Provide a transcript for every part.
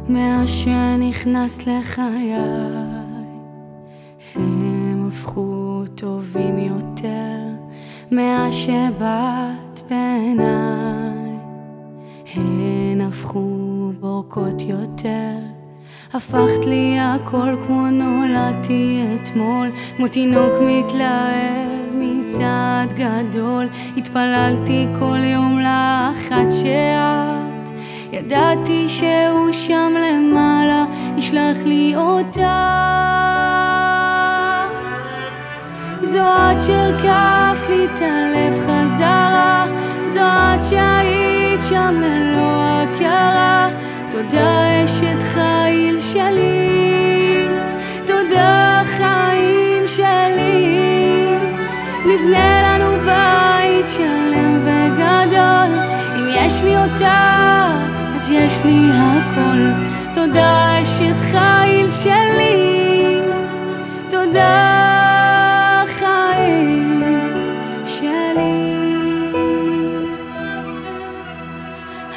מאז שנכנס לחיי הם הפכו טובים יותר, מאז שבאת בעיניי הן הפכו בורקות יותר. הפכת לי הכל כמו נולדתי אתמול, כמו תינוק מתלהב מצעד גדול. התפללתי כל יום לאחת שאת, ידעתי שהוא שם למעלה ישלח לי אותך. זו את שהרכבת לי את הלב חזרה, זו את שהיית שם ללא הכרה. תודה אשת חיל שלי, תודה חיים שלי. נבנה לנו בית שלם וגדול, אם יש לי אותך אז יש לי הכל. תודה אשת חיל שלי, תודה חיים שלי.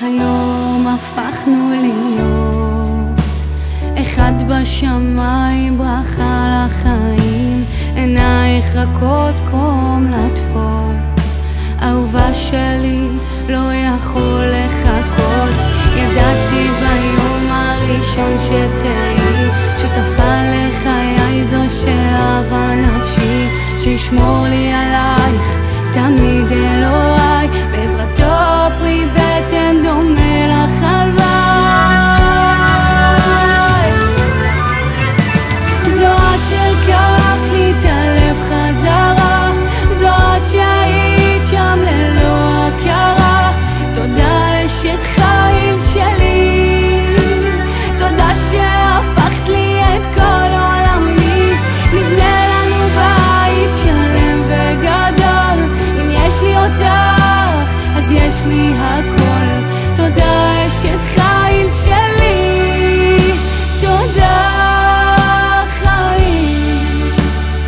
היום הפכנו להיות אחד בשמיים, ברכה לחיים. עינייך רכות כמו מלטפות, אהובה שלי לא יכול לחכות. ידעתי ביום הראשון שתהיי שותפה לחיי, זו שאהבה נפשי, שישמור לי עלייך תמיד אלוהי. בעזרתו פרי בטן דומה לך הלוואי. זו את שהרכבת לי את הלב חזרה, זו את שהיית שם ללא הכרה. תודה אשת חיל שלי, תודה שהפכת לי את כל עולמי. נבנה לנו בית שלם וגדול, אם יש לי אותך אז יש לי הכל. תודה אשת חיל שלי, תודה חיים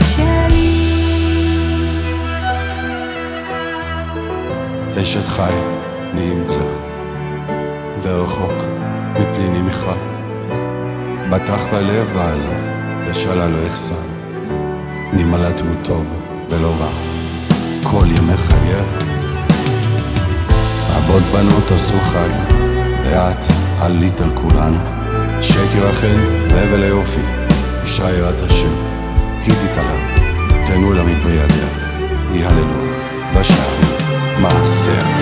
שלי. אשת חי נמצא ורחוק מפניני מיכל, בטח בלב בעלה ושאלה לא יחסר. נמלט הוא טוב ולא רע כל ימי חייה. רבות בנות עשו חיים ואת עלית על כולנו. שקר החן והבל היופי, אישה יראת השם, היא תתעלה, תנו לה מפרי ידיה, יהללוה בשערים מעשיה.